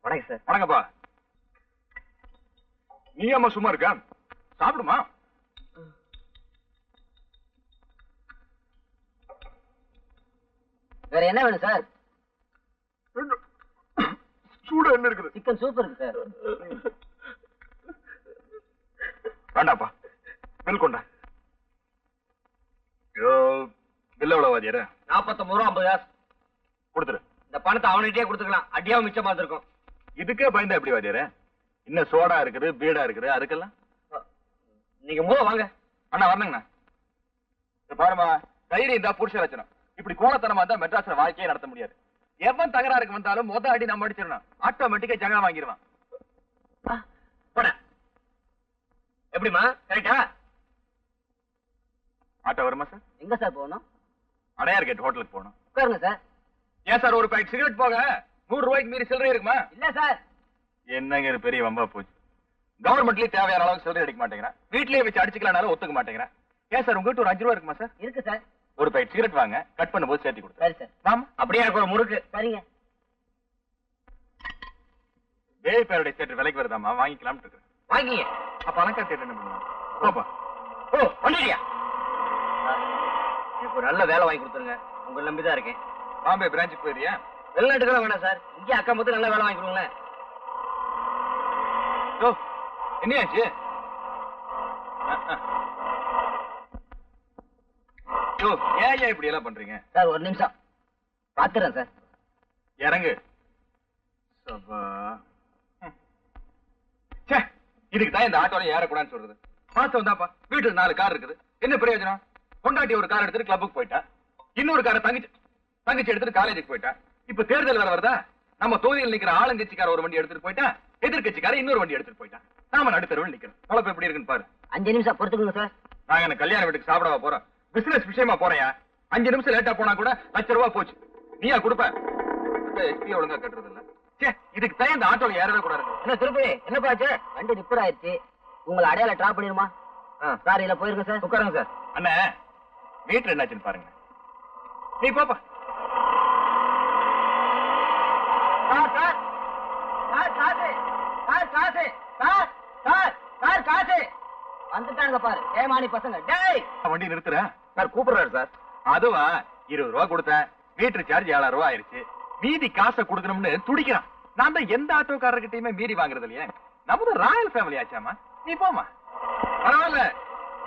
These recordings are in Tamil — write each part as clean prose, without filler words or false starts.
வணக்கம் சார். வணக்கம்ப்பா. நீ அம்மா சும்மா இருக்க? சாப்பிடுமா? வேற என்ன வேணும் சார்? சூடா என்ன இருக்குது? சிக்கன் சூப் இருக்கு சார். வேண்டாப்பா, பில் கொண்டா. பில் எவ்வளவு வாதியாரு? 49 ரூபா 50 காசு கொடுத்துரு. இந்த பணத்தை அவனுகிட்டே கொடுத்துக்கலாம், அடியாவும் மிச்சமா இருக்கும். இதுக்கே பயந்தா எப்படி வாதியாரு? இன்னும் சோடா இருக்குது, பீடா இருக்குது, அதுக்கெல்லாம் நீங்க மூவ வாங்க. அண்ணா வரணுங்கண்ணா. பாருமா, தைரியம் இருந்தா புருஷ லட்சணம். இப்படி கோலத்தனமா இருந்தா மெட்ராஸ்ல வாழ்க்கையே நடத்த முடியாது. எவன் தகராறுக்கு வந்தாலும் மொத அடி நம்ம அடிச்சிடணும். ஆட்டோமேட்டிக்கா ஜகா வாங்கிடுவான். எப்படிமா? கரெக்டா? ஆட்டோ வருமா சார்? எங்க சார் போகணும்? அடையார் கேட் ஹோட்டலுக்கு போகணும். உட்காருங்க சார். ஏன் சார் ஒரு பேக்கெட் சிகரெட் போக 100 ரூபாய்க்கு மீறி சில்லறை இருக்குமா? இல்ல சார். என்னங்க இது பெரிய வம்பா போச்சு. கவர்மெண்ட்லயே தேவையான அளவுக்கு சில்லறை அடிக்க மாட்டேங்கிறேன். வீட்லயே வச்சு அடிச்சுக்கலாம்னாலும் ஒத்துக்க மாட்டேங்கிறேன். ஏன் சார் உங்ககிட்ட ஒரு 5 ரூபா இருக்குமா சார்? இருக்கு சார். ஒரு பேக்கெட் சிகரெட் வாங்க, கட் பண்ணும்போது சேர்த்து கொடுத்து. சரி சார். ஆமா, அப்படியே எனக்கு ஒரு முறுக்கு. சரிங்க. தேவி பேருடைய தேட்டர் விலைக்கு வருதாமா, வாங்கிக்கலாம்னு இருக்கு. வாங்கிங்க. அப்ப அணக்கா தேட்டர் என்ன பண்ணுவாங்க? போப்பா. ஓ வந்துட்டியா? எனக்கு ஒரு நல்ல வேலை வாங்கி கொடுத்துருங்க, உங்களை நம்பிதான் இருக்கேன். பாம்பே பிரான்ச்சுக்கு போயிரியா? வெளிநாட்டுக்கெல்லாம் வேணாம் சார், இங்கே அக்கா மொத்தம் நல்ல வேலை வாங்கி கொடுங்களேன். ஓ என்னையாச்சு? ஏன் இப்படி எல்லாம் பண்றீங்க சார்? ஒரு நிமிஷம் பாத்துறேன் சார். இறங்கு. இதுக்கு தான் இந்த ஆட்டோல ஏறக்கூடாதுன்னு சொல்றது. மாசம் வந்தாப்பா, வீட்டுல 4 கார் இருக்குது, என்ன பிரயோஜனம்? பொண்டாட்டி ஒரு கார் எடுத்துட்டு கிளப்புக்கு போயிட்டா, இன்னொரு காரை தங்கச்சி எடுத்துட்டு காலேஜுக்கு போயிட்டா. இப்ப தேர்தல் வேற வருதா? நம்ம தொகுதியில் நிக்கிற ஆளுங்கட்சிக்கார ஒரு வண்டி எடுத்துட்டு போயிட்டா, எதிர்கட்சிக்கார இன்னொரு வண்டி எடுத்துட்டு போயிட்டா. நாம நடுத்தருவில் நிக்கிறோம். பொழப்பு எப்படி இருக்குன்னு பாரு. 5 நிமிஷம் பொறுத்துக்குங்க சார். நாங்க என்ன கல்யாண வீட்டுக்கு சாப்பிடவா போறோம்? பிசினஸ் விஷயமா போறையா? 5 நிமிஷம் லேட்டா போனா கூட ₹1,00,000 போச்சு. நீயா கொடுப்ப? எஸ்பி ஒழுங்கா கட்டுறது இல்ல. இதுக்கு தான் இந்த ஆட்டோல ஏறவே கூடாது. என்ன திருப்பி என்ன பாச்சு? வண்டி ரிப்பேர் ஆயிடுச்சு, உங்களை அடையாள டிராப் பண்ணிடுமா? சார் இதுல போயிருங்க சார். உட்காருங்க சார். அண்ணா வீட்டுல என்னாச்சுன்னு பாருங்க. நீ போப்பா. சார் சார் சார் காசு சார் காசு சார் சார் சார் காசு வந்துட்டாங்க பாரு. ஏமானி பசங்க. டேய் வண்டி நிறுத்துற சார், கூப்பிடுறாரு சார். அதுவா 20 ரூபா கொடுத்தேன், மீட்டர் சார்ஜ் 7,000 ரூபா ஆயிருச்சு. மீதி காசை கொடுக்கணும்னு துடிக்கிறான். நான் தான் எந்த ஆட்டோக்காரர்கிட்டயுமே மீறி வாங்குறது இல்லையே. நமது ராயல் ஃபேமிலி ஆச்சாமா. நீ போமா, பரவாயில்ல,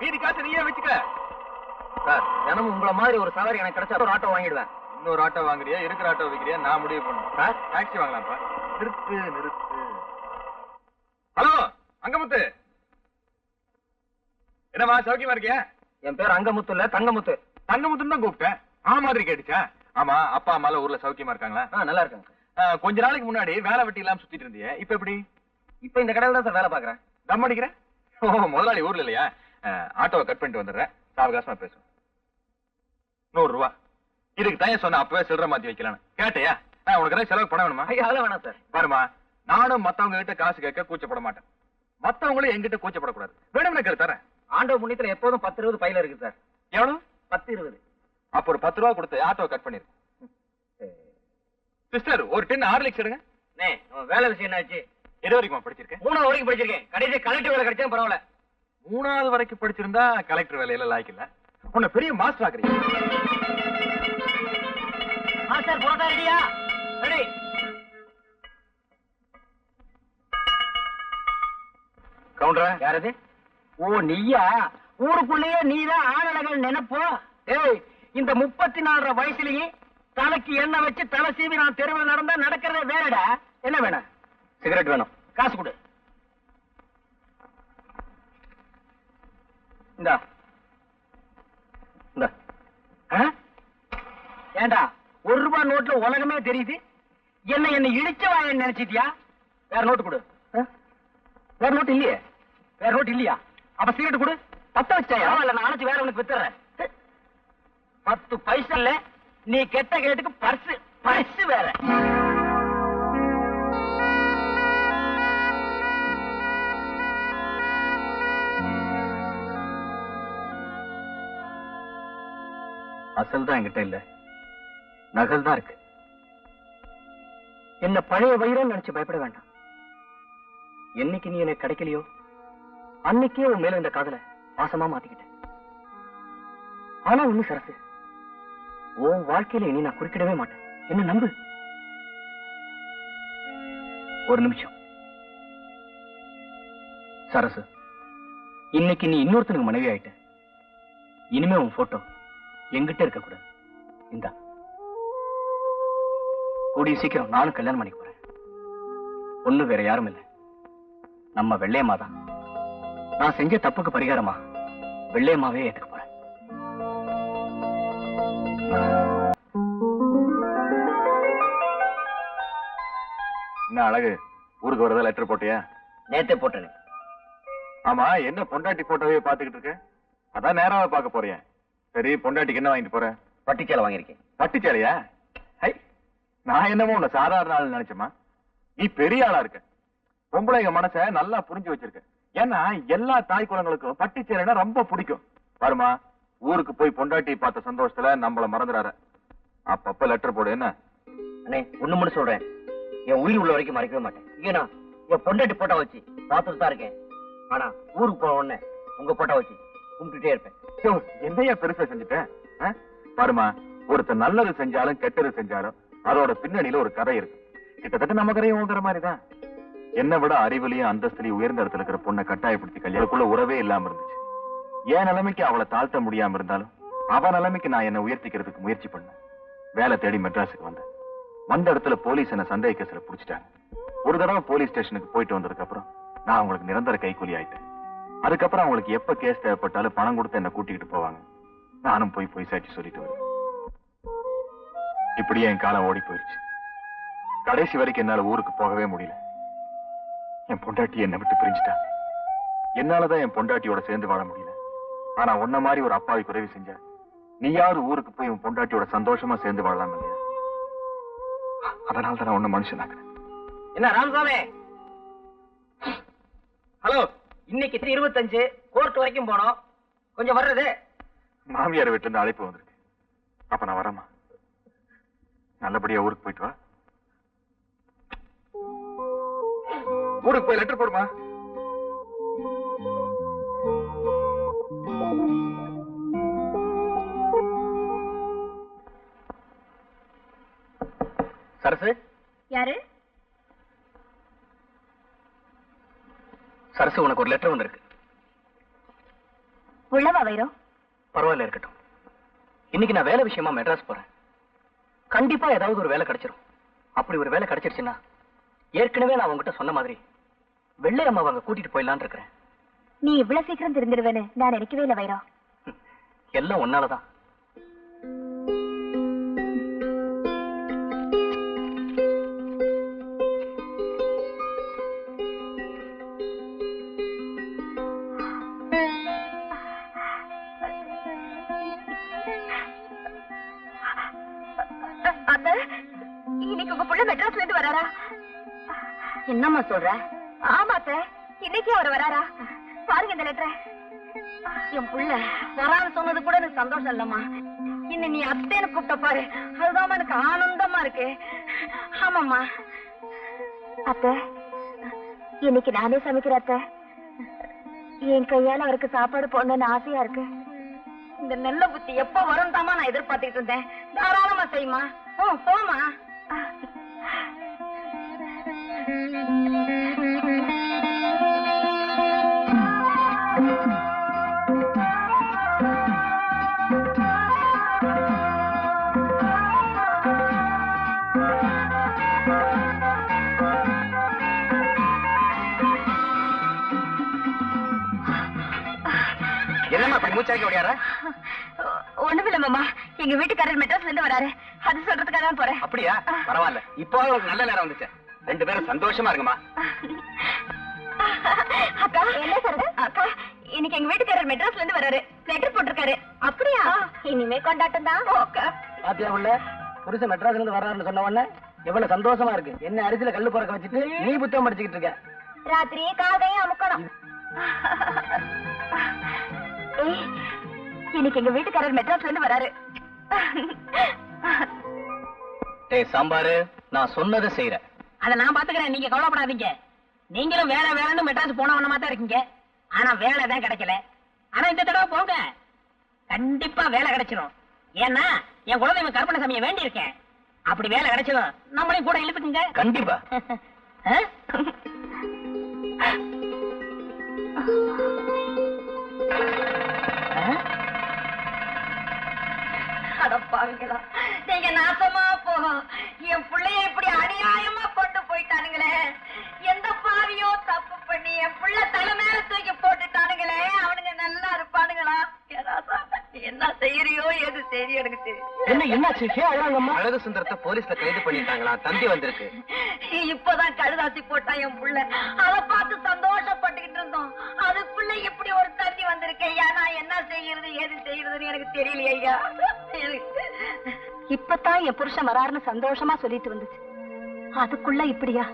மீதி காசை நீயே வச்சுக்க. சார் தினமும் உங்களை மாதிரி ஒரு சவாரி எனக்கு கிடைச்சா ஒரு ஆட்டோ வாங்கிடுவேன். இன்னொரு ஆட்டோ வாங்குறியா, இருக்கிற ஆட்டோ வைக்கிறியா, நான் முடிவு பண்ணும். சார் டாக்ஸி வாங்கலாம்ப்பா. நிறுத்து. ஹலோ அங்கமுத்து, என்னமா சௌக்கியமா இருக்கியா? என் பேர் அங்கமுத்து இல்ல, தங்கமுத்து. தங்கமுத்துன்னு தான் கூப்பிட்டேன். மாதிரி கேட்டுச்சா? ஆமா, அப்பா அம்மா ஊர்ல சௌக்கியமா இருக்காங்களா? நல்லா இருக்காங்க. கொஞ்ச நாளைக்கு முன்னாடி வேலை வெட்டி இல்லாம சுத்திட்டு இருந்தியே, இப்ப எப்படி? இப்ப இந்த கடையில தான் சார் வேலை பாக்குறேன். தம் அடிக்கிறேன். ஓ முதலாளி ஊர்ல இல்லையா? ஆட்டோவை கட் பண்ணிட்டு வந்துடுறேன், சாவகாசமா பேசுவோம். 100 ரூபா இதுக்கு தான் சொன்ன, அப்பவே சில்லறை மாத்தி வைக்கலான்னு. கேட்டையா? உனக்கு ஏதாவது செலவு பண்ண வேணுமா? அதெல்லாம் வேணாம் சார். பாருமா, நானும் மத்தவங்க கிட்ட காசு கேட்க கூச்சப்பட மாட்டேன், மத்தவங்களும் எங்கிட்ட கூச்சப்படக்கூடாது. வேணும்னு கேட்டு தரேன். ஆண்டவ புண்ணியத்துல எப்போதும் 10-20 பையில இருக்கு சார். எவ்வளவு? 10-20. அப்ப ஒரு 10 ரூபா கொடுத்து ஆட்டோ கட் பண்ணிரு. சிஸ்டர் ஒரு 10 ஹார்லிக்ஸ் எடுங்க. வேலை விஷயம் என்னாச்சு? எது வரைக்கும் படிச்சிருக்கேன்? 3வது வரைக்கும் படிச்சிருக்கேன். கடைசி கலெக்டர் வேலை கிடைச்சா பரவாயில்ல. 3வது வரைக்கும் படிச்சிருந்தா கலெக்டர் வேலையில லாய்க்கு இல்ல. உன்னை பெரிய மாஸ்டர் ஆக்குறீங்க. மாஸ்டர் போட்டா ரெடியா? ரெடி. கவுண்டர் யாரது? ஓ நீயா? ஊருக்குள்ளேயே நீதான் ஆனழகன் நினைப்போ? ஏய், இந்த 34 வயசுலயே தலைக்கு எண்ணெய் வச்சு தலை சீவி நான் தெருவில் நடந்தா நடக்கிறதே வேறடா. என்ன வேணும்? சிகரெட் வேணும். காசு கொடு. இந்தா. ஏண்டா 1 ரூபாய் நோட்ல உலகமே தெரியுது, என்ன இடிச்சவா நினைச்சிட்டியா? வேற நோட்டு கொடு. வேற நோட்டு இல்லையே. வேற நோட்டு இல்லையா? அப்ப சிகரெட் கொடு. 10 வச்சாயா? இல்ல நான் அணைச்சு வேற உனக்கு வித்துறேன். 10 பைசா இல்ல, நீ கெட்ட கேட்டுக்கு பர்ஸ் வேற. அசல் தான் என்கிட்ட இல்ல, நகல் தான் இருக்கு. என்ன பழைய வயிறுன்னு நினைச்சு பயப்பட வேண்டாம். என்னைக்கு நீ எனக்கு கிடைக்கலையோ அன்னைக்கே உன் மேல இந்த காதல பாசமா மாத்திக்கிட்டேன். ஆனா ஒண்ணு சரசு, உன் வாழ்க்கையில இனி நான் குறுக்கிடவே மாட்டேன். என்ன நம்பு. ஒரு நிமிஷம் சரசு, இன்னைக்கு நீ இன்னொருத்தனுக்கு மனைவி ஆயிட்ட. இனிமே உன் போட்டோ எங்கிட்ட இருக்க கூடாது. இந்தா, கூடிய சீக்கிரம் நானும் கல்யாணம் பண்ணிக்க போறேன். ஒண்ணு வேற யாரும் இல்லை, நம்ம வெள்ளையம்மா தான். நான் செஞ்ச தப்புக்கு பரிகாரமா வெள்ளையம்மாவே ஏத்துக்க போறேன். என்ன அழகு, ஊருக்கு வரதா லெட்டர் போட்டியா? நேத்தே போட்டேன். ஆமா, என்ன பொண்டாட்டி போட்டோவே பாத்துக்கிட்டு இருக்க? அதான் நேராவே பார்க்க போறியா? சரி, பொண்டாட்டிக்கு என்ன வாங்கிட்டு போற? பட்டுச்சேலை வாங்கியிருக்கேன். பட்டுச்சேலையா? ஹை, நான் என்னமோ உன்னை சாதாரண ஆள் நினைச்சமா. நீ பெரிய ஆளா இருக்க. பொம்பளைங்க மனச நல்லா புரிஞ்சு வச்சிருக்க. ஏன்னா எல்லா தாய் குலங்களுக்கும் பட்டுச்சேலைனா ரொம்ப பிடிக்கும். பாருமா, ஊருக்கு போய் பொண்டாட்டி பார்த்த சந்தோஷத்துல நம்மள மறந்துடார. அப்பப்ப லெட்டர் போடு. என்ன அண்ணே, ஒண்ணு மட்டும் சொல்றேன், என் உயிர் உள்ள வரைக்கும் மறைக்கவே மாட்டேன். ஏன்னா என் பொண்டாட்டி போட்டோ வச்சு பார்த்துட்டு தான் இருக்கேன். ஆனா ஊருக்கு போன உடனே உங்க போட்டோ வச்சு கும்பிட்டுட்டே இருப்பேன். என்னையா பெருசா செஞ்சுட்டேன்? பாருமா, ஒருத்தர் நல்லது செஞ்சாலும் கெட்டது செஞ்சாலும் அதோட பின்னணியில ஒரு கதை இருக்கு. கிட்டத்தட்ட நம்ம கதையும் உங்கிற மாதிரிதான். என்னை விட அறிவுலையும் அந்தஸ்துலையும் உயர்ந்த இடத்துல இருக்கிற பொண்ணை கட்டாயப்படுத்தி கல்யாணக்குள்ள உறவே இல்லாம இருந்துச்சு. என் நிலைமைக்கு அவளை தாழ்த்த முடியாம இருந்தாலும் அவ நிலைமைக்கு நான் என்னை உயர்த்திக்கிறதுக்கு முயற்சி பண்ணேன். வேலை தேடி மெட்ராஸுக்கு வந்தேன். வந்த இடத்துல போலீஸ் என்ன சந்தேக கேஸ்ல புடிச்சிட்டாங்க. ஒரு தடவை போலீஸ் ஸ்டேஷனுக்கு போயிட்டு வந்ததுக்கு அப்புறம் நான் அவங்களுக்கு நிரந்தர கைக்கூலி ஆயிட்டேன். அதுக்கப்புறம் அவங்களுக்கு எப்ப கேஸ் தேவைப்பட்டாலும் பணம் கொடுத்து என்ன கூட்டிக்கிட்டு போவாங்க. நானும் போய் சாட்சி சொல்லிட்டு வருவேன். இப்படியே என் காலம் ஓடி போயிருச்சு. கடைசி வரைக்கும் என்னால ஊருக்கு போகவே முடியல. என் பொண்டாட்டி என்னை விட்டு பிரிஞ்சுட்டா. என்னாலதான் என் பொண்டாட்டியோட சேர்ந்து வாழ முடியல. ஆனா உன்ன மாதிரி ஒரு அப்பாவுக்கு உதவி செஞ்ச நீயாவது ஊருக்கு போய் உன் பொண்டாட்டியோட சந்தோஷமா சேர்ந்து வாழலாம் இல்லையா? அதனால தான் நான் உன்ன மனுஷனாக்குறேன். என்ன ராமசாமி? ஹலோ, இன்னைக்கு 25 கோர்ட் வரைக்கும் போனோம். கொஞ்சம் வர்றது. மாமியார் வீட்டுல இருந்து அழைப்பு வந்திருக்கு. அப்ப நான் வரேம்மா. நல்லபடியா ஊருக்கு போயிட்டு வா. ஊருக்கு போய் லெட்டர் போடுமா. சரசு? யாரு? சரசு, உனக்கு ஒரு லெட்டர் வந்திருக்கு. உள்ளவா வைரம்? பரவாயில்ல, இருக்கட்டும். இன்னைக்கு நான் வேலை விஷயமா மெட்ராஸ் போறேன். கண்டிப்பா ஏதாவது ஒரு வேலை கிடைச்சிரும். அப்படி ஒரு வேலை கிடைச்சிருச்சுன்னா ஏற்கனவே நான் உங்ககிட்ட சொன்ன மாதிரி வெள்ளை அம்மாவை அங்க கூட்டிட்டு போயிடலான்னு இருக்கிறேன். நீ இவ்வளவு சீக்கிரம் திருந்துடுவேன்னு நான் நினைக்கவே இல்லை வைரம். எல்லாம் ஒன்னாலதான். இன்னைக்கு உங்க புள்ள மெட்ராஸ்ல இருந்து வராரா? என்னம்மா சொல்ற? ஆமா அத்தை, இன்னைக்கு அவர் வராரா? பாருங்க இந்த லெட்டர். என் புள்ள வரான்னு சொன்னது கூட எனக்கு சந்தோஷம் இல்லம்மா. இன்னும் நீ அத்தைன்னு கூப்பிட்ட பாரு, அதுதான் எனக்கு ஆனந்தமா இருக்கு. ஆமாம்மா அத்தை, இன்னைக்கு நானே சமைக்கிறேன் அத்தை. என் கையால அவருக்கு சாப்பாடு போடணும்னு ஆசையா இருக்கு. இந்த நல்ல புத்தி எப்ப வரும் தாமா நான் எதிர்பார்த்துட்டு இருந்தேன். தாராளமா செய்யுமா. போமா. என்னம்மா அப்படி மூச்சாக்கி ஓடியார? ஒண்ணுமில்ல மாமா, எங்க வீட்டுக்காரர் மெட்ராஸ்ல இருந்து வராரு. அது சொல்றதுக்காக தான் போறேன். அப்படியா? பரவாயில்ல, இப்போ உங்களுக்கு நல்ல நேரம் வந்துச்சு. ரெண்டு பேரும் சந்தோஷமா இருக்குமா? அக்கா, என்ன சொல்ற? அக்கா, இன்னைக்கு எங்க வீட்டுக்காரர் மெட்ராஸ்ல இருந்து வராரு. லெட்டர் போட்டிருக்காரு. அப்படியா? இனிமே கொண்டாட்டம் தான். பாத்தியா உள்ள புருஷன் மெட்ராஸ்ல இருந்து வர்றாருன்னு சொன்ன உடனே எவ்வளவு சந்தோஷமா இருக்கு. என்ன அரிசியில கல்லு பொறக்க வச்சுட்டு நீ புத்தகம் படிச்சுக்கிட்டு இருக்க. ராத்திரி காதையும் அமுக்கணும். இன்னைக்கு எங்க வீட்டுக்காரர் மெட்ராஸ்ல இருந்து வராரு. சாம்பாரு, நான் சொன்னதை செய்யறேன். அதை நான் பாத்துக்கிறேன், நீங்க கவலைப்படாதீங்க. நீங்களும் வேலை வேலைன்னு மெட்ராஸ் போனவனமா தான் இருக்கீங்க. ஆனா வேலை தான் கிடைக்கல. ஆனா இந்த தடவை போங்க, கண்டிப்பா வேலை கிடைச்சிடும். ஏன்னா என் குலதெய்வம் கருப்பணசாமியை வேண்டி இருக்கேன். அப்படி வேலை கிடைச்சிடும், நம்மளையும் கூட இழுத்துக்குங்க. கண்டிப்பா. அடப்பாவிங்களா, நீங்க நாசமா போகும். என் பிள்ளைய இப்படி அநியாயமா கொண்டு போயிட்டானுங்களே. எந்த பாவியோ தப்பு பண்ணி என் புள்ள தலை மேல தூக்கி போட்டுட்டானுங்களே. அவனுங்க நல்லா இருப்பானுங்களா? என்ன செய்யறியோ எது செய்யறியோ எனக்கு தெரியும். என்னாச்சு? அழகு சுந்தரத்தை போலீஸ்ல கைது பண்ணிட்டாங்களா? தந்தி வந்திருக்கு. இப்பதான் கழுதாசி போட்டான் என் புள்ள. அதை பார்த்து சந்தோஷப்பட்டுக்கிட்டு இருந்தோம். அதுக்குள்ள இப்படி ஒரு தந்தி வந்திருக்கேன். நான் என்ன செய்யறது எது செய்யறதுன்னு எனக்கு தெரியலையே ஐயா. இப்பதான் என் புருஷன் வராருன்னு சந்தோஷமா சொல்லிட்டு வந்துச்சு. அதுக்குள்ள இப்படியா?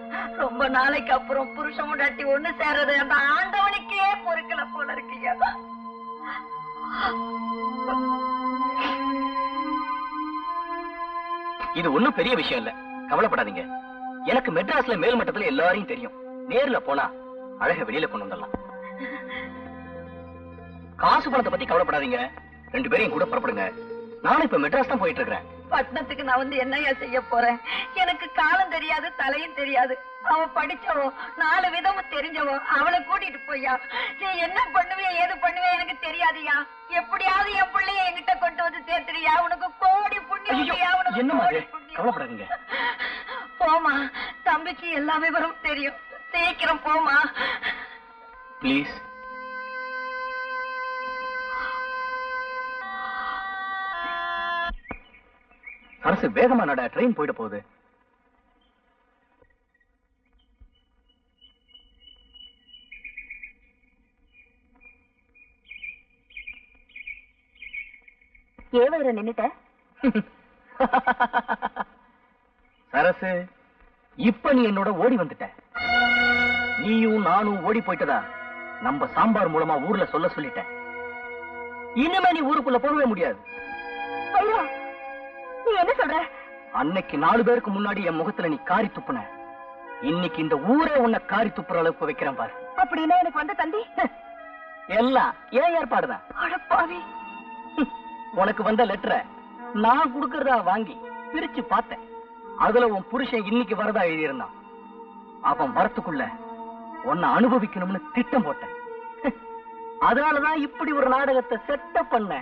ரொம்ப நாளைக்கு அப்புறம் புருஷன் முன்னாடி ஒண்ணு சேர்றது அந்த ஆண்டவனுக்கே பொறுக்கல போல இருக்கீங்க. இது ஒண்ணும் பெரிய விஷயம் இல்ல, கவலைப்படாதீங்க. எனக்கு மெட்ராஸ்ல மேல் மட்டத்துல எல்லாரையும் தெரியும். நேர்ல போனா அழக வெளியில கொண்டு வந்துடலாம். காசு பணத்தை பத்தி கவலைப்படாதீங்க. 2 பேரையும் கூட புறப்படுங்க. நானும் இப்ப மெட்ராஸ் தான் போயிட்டு இருக்கிறேன். பட்டணத்துக்கு நான் வந்து என்னையா செய்ய போறேன்? எனக்கு காலம் தெரியாது, தலையும் தெரியாது. அவ படிச்சவோ, 4 விதமும் தெரிஞ்சவோ. அவளை கூட்டிட்டு போய்யா. நீ என்ன பண்ணுவே ஏது பண்ணுவே எனக்கு தெரியாதுயா. எப்படியாவது என் பிள்ளைய என்கிட்ட கொண்டு வந்து சேர்த்துறியா? உனக்கு கோடி புண்ணியம். என்ன மாதிரி? கவலைப்படாதீங்க. போமா, தம்பிக்கு எல்லா விவரம் தெரியும். சீக்கிரம் போமா பிளீஸ். அரசு வேகமா நட, ட்ரெயின் போயிட போகுது. ஏவர நின்னுட்ட சரசு, இப்ப நீ என்னோட ஓடி வந்துட்ட. நீயும் நானும் ஓடி போயிட்டதா நம்ம சாம்பார் மூலமா ஊர்ல சொல்லிட்டேன். இனிமே நீ ஊருக்குள்ள போகவே முடியாது. ஐயோ, நீ என்ன சொல்ற? அன்னைக்கு 4 பேருக்கு முன்னாடி என் முகத்துல நீ காரி துப்புன. இன்னைக்கு இந்த ஊரே உன்னை காரி துப்புற அளவுக்கு வைக்கிறேன் பாரு. அப்படின்னா எனக்கு வந்த தந்தி எல்லாம் ஏன் ஏற்பாடுதான். அடப்பாவி, உனக்கு வந்த லெட்டரை நான் குடுக்கறதா வாங்கி பிரிச்சு பார்த்தேன். அதுல உன் புருஷன் இன்னைக்கு வரதா எழுதியிருந்தான். அவன் வரத்துக்குள்ள உன்னை அனுபவிக்கணும்னு திட்டம் போட்டேன். அதனாலதான் இப்படி ஒரு நாடகத்தை செட்டப் பண்ண.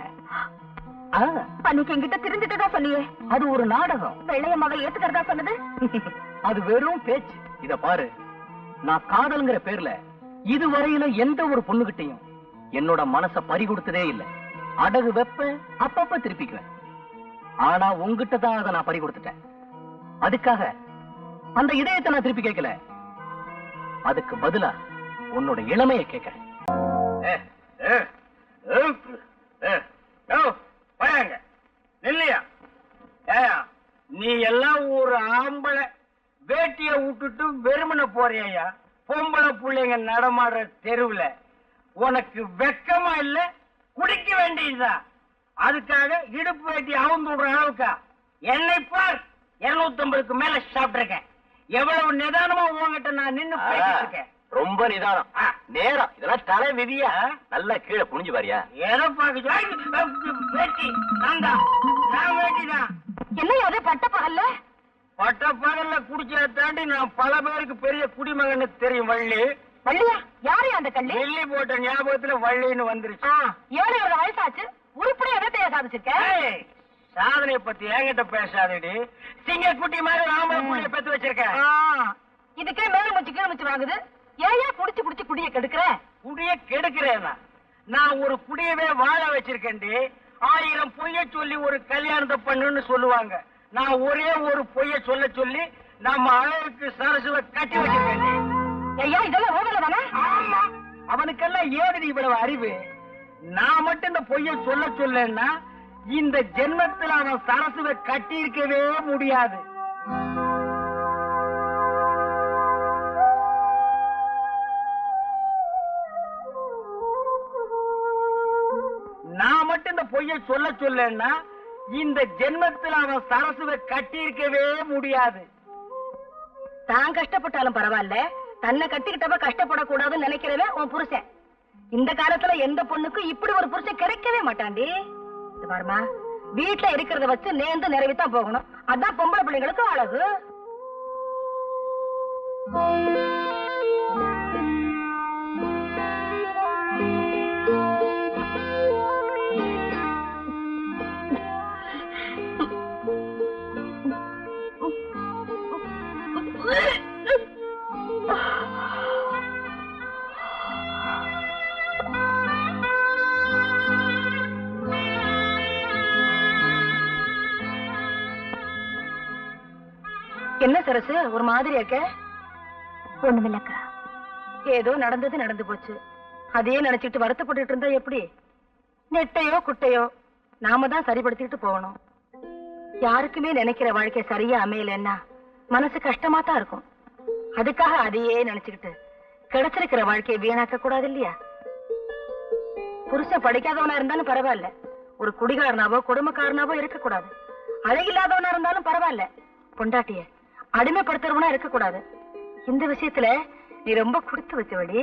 அன்னைக்கு என்கிட்ட திருந்துட்டுதான் சொன்னியே, அது ஒரு நாடகம். வெள்ளையம்மாவை ஏத்துக்கிறதா சொன்னது அது வெறும் பேச்சு. இத பாரு, நான் காதல்ங்கிற பேர்ல இதுவரையில எந்த ஒரு பொண்ணுகிட்டையும் என்னோட மனச பறி கொடுத்ததே இல்ல. அடகு வெப்ப அப்பப்ப திருப்பிக்குவேன். ஆனா உங்ககிட்ட தான் அதை நான் பறி கொடுத்துட்டேன். அதுக்காக அந்த இதயத்தை நான் திருப்பி கேட்கல. அதுக்கு பதிலா உன்னோட இளமைய கேட்கிறேன். இல்லையா? நீ எல்லாம் ஒரு ஆம்பளை வேட்டிய விட்டுட்டு வெறுமனை போறியா? பொம்பளை பிள்ளைங்க நடமாடுற தெருவுல உனக்கு வெக்கமா இல்ல? குடிக்க வேண்டியதா? அதுக்காக இடுப்பு வேட்டி அவுந்து விடுற அளவுக்கா? என்னை பார், 250க்கு மேல சாப்பிட்டிருக்கேன். எவ்வளவு நிதானமா உங்ககிட்ட நான் நின்னு பேசிட்டு இருக்கேன். ரொம்ப நிதானம், நேரம். இதெல்லாம் தலை விதியா? நல்லா கீழே குனிஞ்சு பாரியா? எதை பாக்க வேட்டி? நான் வேட்டிதான். என்ன அதே பட்ட பகல்ல? பட்ட பகல்ல குடிச்சதை தாண்டி நான் பல பேருக்கு பெரிய குடிமகன்னு தெரியும். வள்ளி வள்ளியா? யாரு அந்த கள்ளி? வெள்ளி போட்ட ஞாபகத்துல வள்ளின்னு வந்துருச்சு. 7 வயசாச்சு, உருப்படி எதத்தையா சாதிச்சிருக்க? சாதனையை பத்தி என்கிட்ட பேசாதடி. சிங்க குட்டி மாதிரி ராம புள்ளிய பெத்து வச்சிருக்கேன். இதுக்கே மேல முச்சு கீழ் முச்சு வாங்குது. ஏயா குடிச்சு குடிச்சு குடிய கெடுக்கிற? குடிய கெடுக்கிறேன்னா நான் ஒரு குடியவே வாழ வச்சிருக்கேன்டி. 1000 பொய்ய சொல்லி ஒரு கல்யாணத்தை பண்ணுன்னு சொல்லுவாங்க. நான் ஒரே ஒரு பொய்ய சொல்லி நம்ம அழகுக்கு சரசுவ கட்டி வச்சிருக்கேன்டி. ஐயா, இதெல்லாம் ரோகல தானே? ஆமா, அவனுக்கெல்லாம் ஏதுடி இவ்வளவு அறிவு? நான் மட்டும் இந்த பொய்ய சொல்லன்னா இந்த ஜென்மத்தில் அவன் சரசுவை கட்டி இருக்கவே முடியாது. நான் மட்டும் இந்த பொய்ய சொல்லன்னா இந்த ஜென்மத்தில் அவன் சரசுவை கட்டி இருக்கவே முடியாது. தான் கஷ்டப்பட்டாலும் பரவாயில்ல, தன்னை கட்டிக்கிட்டப்ப கஷ்டப்படக்கூடாதுன்னு நினைக்கிறவன் உன் புருஷன். இந்த காலத்துல எந்த பொண்ணுக்கும் இப்படி ஒரு புருஷன் கிடைக்கவே மாட்டாண்டி. இது பாருமா, வீட்டுல இருக்கிறத வச்சு நேர்ந்து நிறைவேத்தான் போகணும். அதான் பொம்பளை பிள்ளைங்களுக்கு அழகு. என்ன சரசு ஒரு மாதிரி இருக்க? ஒண்ணுமில்லக்கா. ஏதோ நடந்தது நடந்து போச்சு, அதையே நினைச்சிட்டு வருத்தப்பட்டு இருந்தா எப்படி? நெட்டையோ குட்டையோ நாம தான் சரிப்படுத்திட்டு போகணும். யாருக்குமே நினைக்கிற வாழ்க்கை சரியா அமையலன்னா மனசு கஷ்டமா தான் இருக்கும். அதுக்காக அதையே நினைச்சுக்கிட்டு கிடைச்சிருக்கிற வாழ்க்கையை வீணாக்க கூடாது இல்லையா? புருஷன் படிக்காதவனா இருந்தாலும் பரவாயில்ல, ஒரு குடிகாரனாவோ குடும்பக்காரனாவோ இருக்க கூடாது. அழகில்லாதவனா இருந்தாலும் பரவாயில்ல, பொண்டாட்டிய அடிமைப்படுத்துறவனா இருக்க கூடாது. இந்த விஷயத்துல நீ ரொம்ப கொடுத்து வச்சவடி.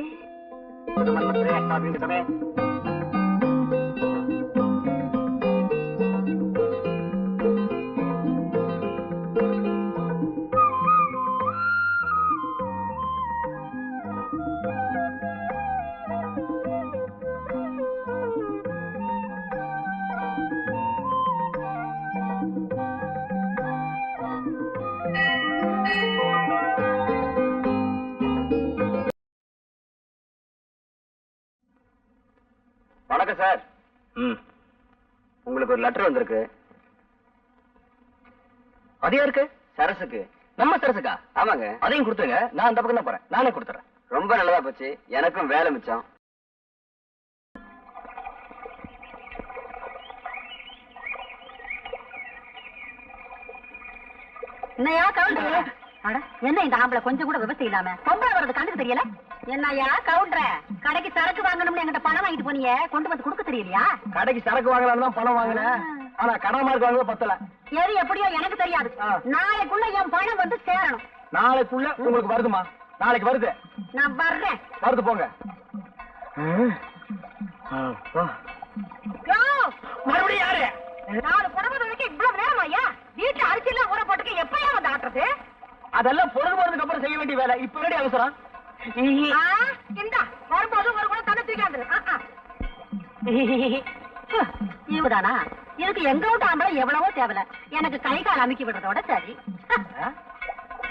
வணக்கம் சார். உங்களுக்கு ஒரு லெட்டர் வந்திருக்கு. அது யாருக்கு? சரசுக்கு. நம்ம சரசுக்கா? ஆமாங்க. அதையும் கொடுத்துருங்க, நான் அந்த பக்கம் தான் போறேன். நானே கொடுத்துறேன். ரொம்ப நல்லதா போச்சு, எனக்கும் வேலை மிச்சம். என்னையா கவுண்டர்? என்ன இந்த ஆம்பளை கொஞ்சம் கூட விவசாயம் இல்லாம பொம்பளை வர்றது கண்டுக்கு தெரியல? என்னையா கவுண்டர், கடைக்கு சரக்கு வாங்கணும்னு என்கிட்ட பணம் வாங்கிட்டு போனீங்க, கொண்டு வந்து கொடுக்க தெரியலையா? கடைக்கு சரக்கு வாங்கலாம் தான் பணம் வாங்கினேன், ஆனா கடன் மார்க் வாங்க பத்தல. எது எப்படியோ எனக்கு தெரியாது. நாளைக்குள்ள என் பணம் வந்து சேரணும். நாளைக்குள்ள உங்களுக்கு வருதுமா? நாளைக்கு வருது. நான் வர்றேன். வருது போங்க. மறுபடியும் யாரு? 4 புடவை துவைக்க இவ்வளவு நேரம் ஐயா? வீட்டுல அரிசி எல்லாம் ஊற போட்டுக்க எப்பயா வந்து ஆட்டுறது? அதெல்லாம் பொழுது போறதுக்கு அப்புறம் செய்ய வேண்டிய வேலை, இப்ப ரெடி அவசரம். இந்தா வரும்போது ஒரு கூட தண்ணி தூக்காந்துரு. இவதானா? இதுக்கு எங்க விட்டு ஆம்பளை எவ்வளவோ தேவல, எனக்கு கை கால் அமுக்கி விடுறதோட சரி.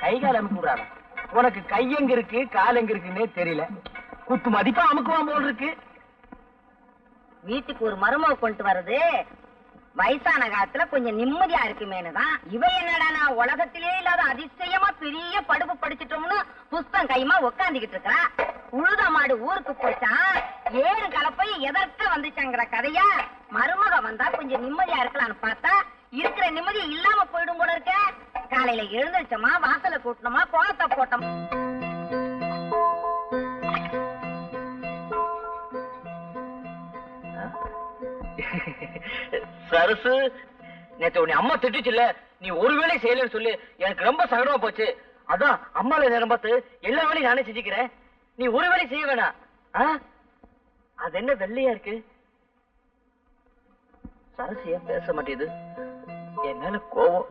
கை கால் அமுக்கி விடுறாங்க? உனக்கு கை எங்க இருக்கு கால் எங்க இருக்குன்னே தெரியல. குத்து மதிப்பா அமுக்குவான் போல் இருக்கு. வீட்டுக்கு ஒரு மருமக கொண்டு வருது, வயசான காலத்துல கொஞ்சம் நிம்மதியா இருக்குமேனுதான். இவ என்னடா உலகத்திலே இல்லாத அதிசயமா பெரிய படுப்பு படிச்சிட்டோம்னு புஸ்தம் கைமா உக்காந்துகிட்டு இருக்கா. உழுத மாடு ஊருக்கு போச்சான், 7 கலப்பை எதற்க வந்துச்சாங்கிற கதையா. மருமக வந்தா கொஞ்சம் நிம்மதியா இருக்கலாம்னு பார்த்தா இருக்கிற நிம்மதி இல்லாம போயிடும் போல இருக்க. காலையில எழுந்திருச்சோமா, வாசலை கூட்டணுமா, கோலத்தை போட்டோம். சரசு, நேத்து உன்னை அம்மா திட்டுச்சுல்ல, நீ ஒரு வேலை செய்யலன்னு சொல்லி எனக்கு ரொம்ப சங்கடமா போச்சு. அதான் அம்மால நேரம் பார்த்து எல்லா வேலையும் நானே செஞ்சுக்கிறேன். நீ ஒரு வேலை செய்ய வேணாம். அது என்ன வெள்ளையா இருக்கு? சரசு ஏன் பேச மாட்டேது? என் மேல கோவம்.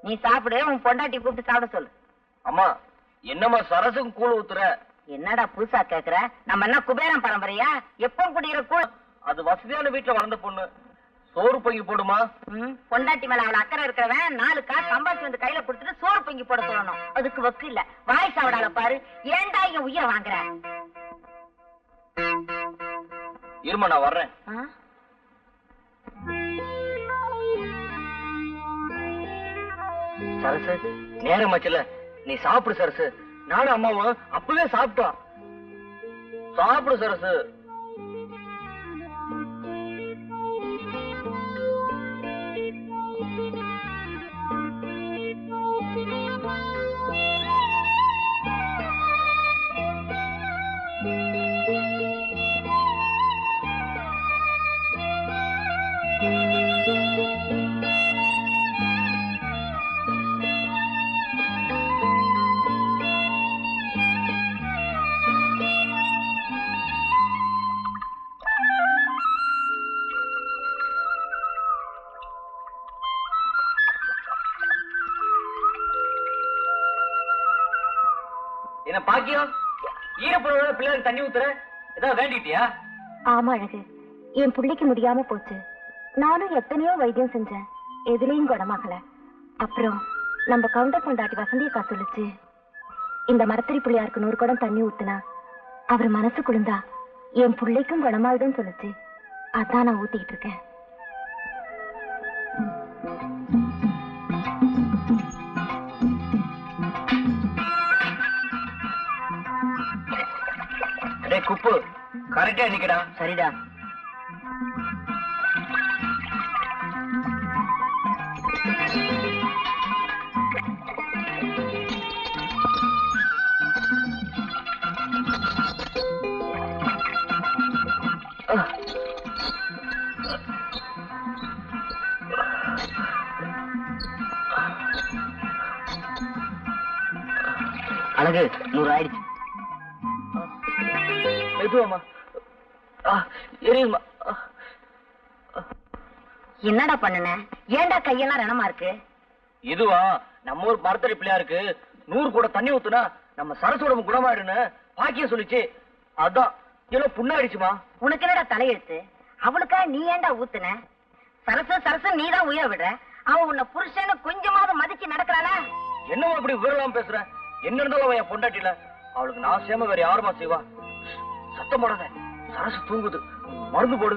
நீ சாப்பிடு, உன் பொண்டாட்டி கூப்பிட்டு சாப்பிட சொல்லு. அம்மா, என்னம்மா சரசுக்கும் கூழ் ஊத்துற? என்னடா புதுசா கேக்குற? நம்ம என்ன குபேரன் பரம்பரையா? எப்ப குடிக்கிற கூழ்? அது வசதியான வீட்டுல வளர்ந்த பொண்ணு, சோறு பொங்கி போடுமா? பொண்டாட்டி மேல அவளை அக்கறை இருக்கிறவன் 4 காசு சம்பாதிச்சு வந்து கையில கொடுத்துட்டு சோறு பொங்கி போட சொல்லணும். அதுக்கு வக்கு இல்ல. வாய் சாவிடால பாரு. ஏன்டா இங்க உயிரை வாங்குற? இருமா, நான் வர்றேன். சரசு, நேரம் ஆச்சுல, நீ சாப்பிடு சரசு. நானும் அம்மாவும் அப்பவே சாப்பிட்டோம். சாப்பிடு சரசு. என்ன பாக்கியம் ஈரப்புறவோட பிள்ளைக்கு தண்ணி ஊத்துற ஏதாவது வேண்டிட்டியா? ஆமா அழகு, என் பிள்ளைக்கு முடியாம போச்சு. நானும் எத்தனையோ வைத்தியம் செஞ்சேன், எதுலயும் குணமாகல. அப்புறம் நம்ம கவுண்டர் கொண்டாட்டி வசந்தியக்கா சொல்லுச்சு, இந்த மரத்தடி பிள்ளையாருக்கு 100 குடம் தண்ணி ஊத்துனா அவர் மனசு குளிர்ந்தா என் பிள்ளைக்கும் குணமாயிடும் சொல்லுச்சு. அதான் நான் ஊத்திக்கிட்டு இருக்கேன். குப்பு கரெக்டா நிக்கடா. சரிடா. அழகு 100 ஆயிடுச்சு. எதுவாமா? எரியுமா? என்னடா பண்ணுன? ஏன்டா கையெல்லாம் ரணமா இருக்கு? இதுவா நம்ம ஊர் மரத்தடி பிள்ளையாருக்கு 100 கூட தண்ணி ஊத்துனா நம்ம சரசோட குணமாயிடுன்னு பாக்கிய சொல்லிச்சு. அதான் ஏதோ புண்ணாயிடுச்சுமா. உனக்கு என்னடா தலையெழுத்து? அவளுக்கா நீ ஏன்டா ஊத்துன? சரசு சரசு நீதான் உயிரை விடுற. அவன் உன்னை புருஷன்னு கொஞ்சமாவது மதிச்சு நடக்கிறாளா? என்னவா அப்படி விவரலாம் பேசுற? என்ன இருந்தாலும் அவன் பொண்டாட்டில அவளுக்கு நான் சேம வேற யாருமா செய்வா? சத்தம் போடாத, சரசு தூங்குது, மருந்து போடு.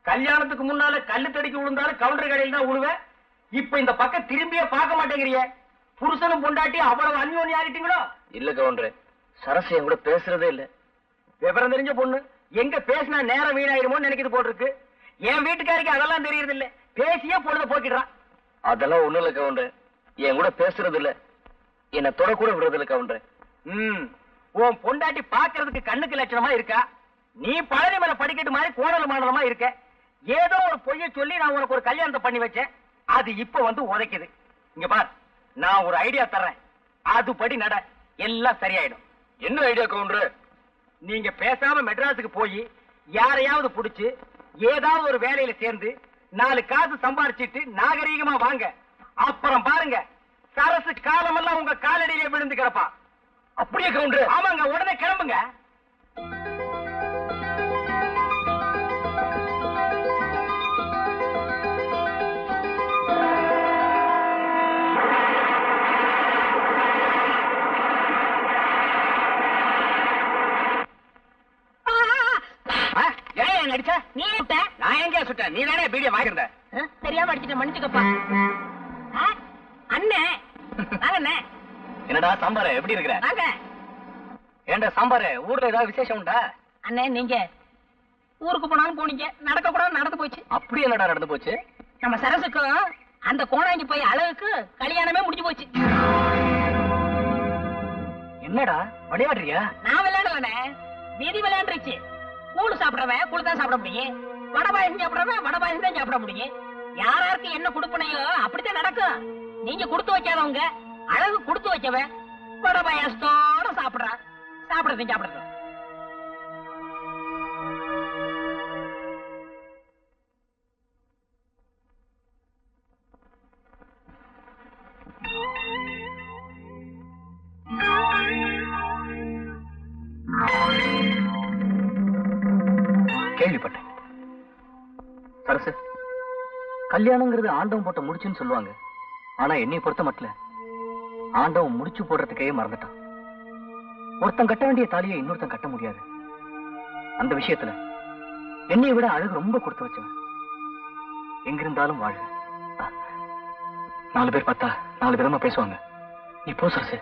கல்யாணத்துக்கு முன்னால கல்லு தடிக்கு விழுந்தாலும் கவுண்டர் கடையில் தான் விழுவேன். இப்ப இந்த பக்கம் திரும்பியே பார்க்க மாட்டேங்கிறிய. புருஷனும் பொண்டாட்டி அவ்வளவு அந்யோன்யம் ஆகிட்டீங்களோ? இல்ல கவுண்டரே, சரசு என் கூட பேசுறதே இல்ல. விவரம் தெரிஞ்ச பொண்ணு எங்க பேசினா நேரம் வீணாயிருமோன்னு நினைக்கிறது போட்டிருக்கு. என் வீட்டுக்காரிக்கு அதெல்லாம் தெரியறது இல்ல, பேசியே பொழுத போக்கிடுறான். அதெல்லாம் ஒண்ணு இல்ல கவுண்டரே, என் கூட பேசுறது இல்ல, என்ன தொட கூட விடுறது இல்ல கவுண்டரே. உன் பொண்டாட்டி பாக்குறதுக்கு கண்ணுக்கு லட்சணமா இருக்கா. நீ பழனி மேல படிக்கட்டு மாதிரி கோணல் மாடலமா இருக்க. ஏதோ ஒரு பொய்ய சொல்லி நான் உனக்கு ஒரு கல்யாணத்தை பண்ணி வச்சேன், அது இப்ப வந்து உதைக்குது. இங்க பார், நான் ஒரு ஐடியா தர்றேன், அதுபடி நட, எல்லாம் சரியாயிடும். என்ன ஐடியா கவுண்டர்? நீங்க பேசாம மெட்ராஸுக்கு போய் யாரையாவது புடிச்சு ஏதாவது ஒரு வேலையில சேர்ந்து 4 காசு சம்பாரிச்சிட்டு நாகரீகமா வாங்க. அப்புறம் பாருங்க, சரசு காலமெல்லாம் உங்க காலடியிலே விழுந்து கிடப்பா. அப்படியே கவுண்டர்? ஆமாங்க, உடனே கிளம்புங்க. அடிச்சா நீ சுட்ட? நான் எங்க சுட்டேன்? நீ தானே பீடிய வாங்கிருந்த. தெரியாம அடிச்சுட்ட, மன்னிச்சுக்கப்பா. அண்ணே வாங்க. என்னடா சாம்பார், எப்படி இருக்கிற? வாங்க. ஏண்டா சாம்பார், ஊர்ல ஏதாவது விசேஷம் உண்டா? அண்ணே, நீங்க ஊருக்கு போனாலும் போனீங்க, நடக்க கூட நடந்து போச்சு. அப்படி என்னடா நடந்து போச்சு? நம்ம சரசுக்கும் அந்த கோணாங்கி போய் அழகுக்கு கல்யாணமே முடிஞ்சு போச்சு. என்னடா விளையாடுறியா? நான் விளையாடலண்ணே, விதி விளையாண்டுருச்சு. கூழு சாப்பிடறவன் கூழு தான் சாப்பிட முடியும், வடை பாயசம் சாப்பிடறவன் வடை பாயசம் தான் சாப்பிட முடியும். யாராருக்கு என்ன கொடுப்பனையோ அப்படித்தான் நடக்கும். நீங்க கொடுத்து வைக்காதவங்க, அழகு கொடுத்து வைக்கவன் வடை பாயசத்தோட சாப்பிடுறான். சாப்பிடுறது கேள்விப்பட்டேன். சரசு, கல்யாணங்கிறது ஆண்டவன் போட்ட முடிச்சுன்னு சொல்லுவாங்க. ஆனா என்னை பொறுத்த மட்டும் ஆண்டவன் முடிச்சு போடுறதுக்கே மறந்துட்டான். ஒருத்தன் கட்ட வேண்டிய தாலியை இன்னொருத்தன் கட்ட முடியாது. அந்த விஷயத்துல என்னை விட அழகு ரொம்ப கொடுத்து வச்சவன். எங்கிருந்தாலும் வாழ்க. 4 பேர் பார்த்தா 4 விதமா பேசுவாங்க. நீ போ சரசு.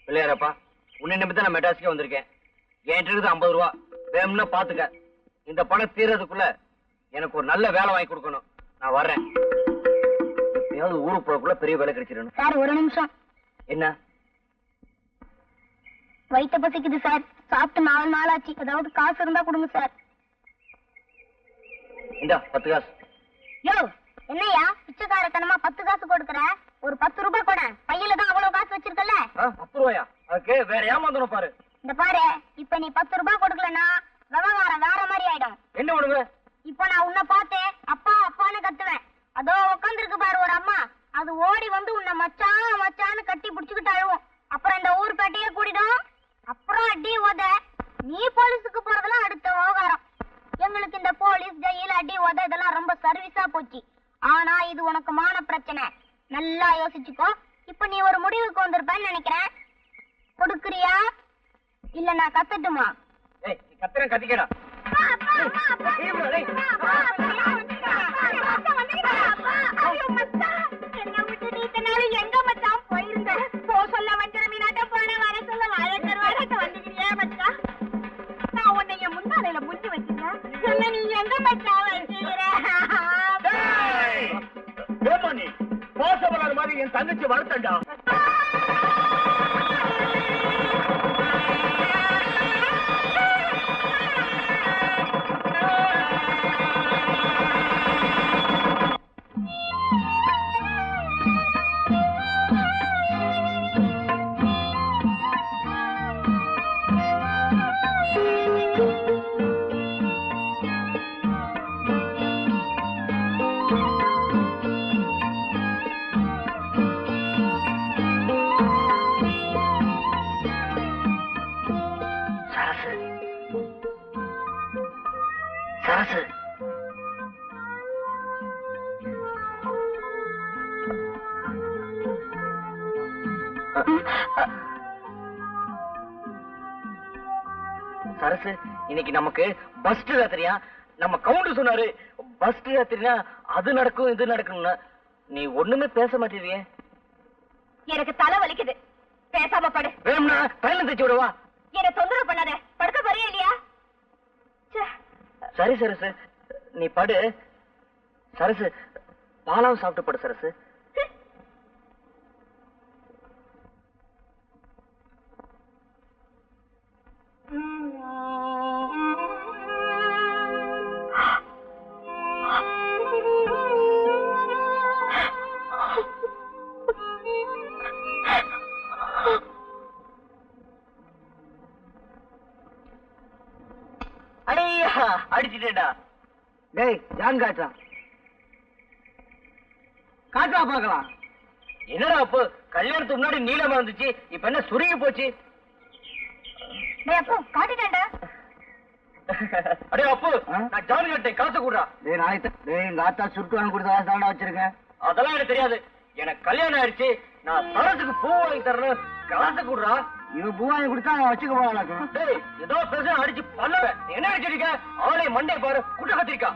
பிள்ளையாரப்பா, உன்னை நம்பி தான் நான் மெட்ராஸுக்கே வந்திருக்கேன். என்கிட்ட இருக்குது 50 ரூபா, வேணும்னா பாத்துக்க. இந்த பணம் தீர்றதுக்குள்ள எனக்கு ஒரு நல்ல வேலை வாங்கி கொடுக்கணும். நான் வர்றேன். எப்படியாவது ஊருக்கு போறக்குள்ள பெரிய வேலை கிடைச்சிடணும். சார் ஒரு நிமிஷம். என்ன? வயிற்று பசிக்குது சார். சாப்பிட்டு 4 நாள் ஆச்சு. ஏதாவது காசு இருந்தா கொடுங்க சார். இந்தா 10 காசு. யோ என்னையா பிச்சைக்காரத்தனமா 10 காசு கொடுக்கற? ஒரு 10 ரூபாய் கொட. பையில தான் அவ்வளவு காசு வச்சிருக்கல. 10 ரூபாயா? அதுக்கு வேற ஏமாந்தணும் பாரு. இந்த பாரு, இப்ப நீ 10 ரூபாய் கொடுக்கலன்னா விவகாரம் வேற மாதிரி ஆயிடும். என்ன பண்ணுவ? இப்ப நான் உன்னை பார்த்தேன் அப்பா அப்பான்னு கத்துவேன். அதோ உட்காந்துருக்கு பாரு ஒரு அம்மா, அது ஓடி வந்து உன்னை மச்சான் மச்சான்னு கட்டி புடிச்சுக்கிட்டு அழுவும். அப்புறம் இந்த ஊர் பேட்டையே கூடிடும். அப்புறம் அடி உத. நீ போலீஸுக்கு போறதெல்லாம் அடுத்த விவகாரம். எங்களுக்கு இந்த போலீஸ் ஜெயில் அடி உத இதெல்லாம் ரொம்ப சர்வீஸா போச்சு. ஆனா இது உனக்கு மான பிரச்சனை. நல்லா யோசிச்சுக்கோ. இப்ப நீ ஒரு முடிவுக்கு வந்திருப்பேன்னு நினைக்கிறேன். கொடுக்குறியா இல்ல நான் கத்தட்டுமா? ஏய் நீ கத்துறேன் கத்திக்கடா. எங்க மச்சான் போயிருந்த போ சொல்ல வஞ்சர மீனாட்ட போன வர சொல்ல வாழக்கருவாட்ட வந்துக்கிறியா மச்சான்? நான் உன்னைய முன்னாலையில முஞ்சி வச்சிருந்தேன். என்ன நீ எங்க மச்சான் வச்சிருக்கிற? நீ மோசமான மாதிரி என் தங்கச்சி வளர்த்தண்டா. சரசு, இன்னைக்கு நமக்கு பஸ்ட் ராத்திரியா? நம்ம கவுண்டர் சொன்னாரு பஸ்ட் ராத்திரினா அது நடக்கும் இது நடக்கும்னு. நீ ஒண்ணுமே பேச மாட்டேறியே. எனக்கு தலை வலிக்குது. பேசாம படு. வேணும்னா தைலம் தைச்சு விடுவா. என்ன தொந்தரவு பண்ணாத. படுக்க போறியா இல்லையா? சரி சரசு நீ படு. சரசு பாலாவும் சாப்பிட்டு படு. சரசு அடிச்சுட்டேடா. டேய் ஜான் காட்டா காட்டா பாக்கலாம். என்னடா அப்போ கல்யாணத்துக்கு முன்னாடி நீளமா இருந்துச்சு, இப்ப என்ன சுருங்கி போச்சு? காட்டிட்டேன்டா. அடே அப்போ நான் ஜான் காட்டை காசு கூடா. டேய் நாய்த்த டேய் எங்க ஆத்தா சுருட்டு வாங்கி கொடுத்த காசு தாண்டா வச்சிருக்கேன். அதெல்லாம் எனக்கு தெரியாது. எனக்கு கல்யாணம் ஆயிடுச்சு. நான் சரசுக்கு பூ வாங்கி தரணும். காசு கூடா. இவன் பூ வாங்கி கொடுத்தா நான் வச்சுக்க போகலாம். டேய் ஏதோ பேச அடிச்சு பண்ணுவேன். என்ன அடிச்சிருக்க? அவளே மண்டே பாரு குட்ட கத்திரிக்கா.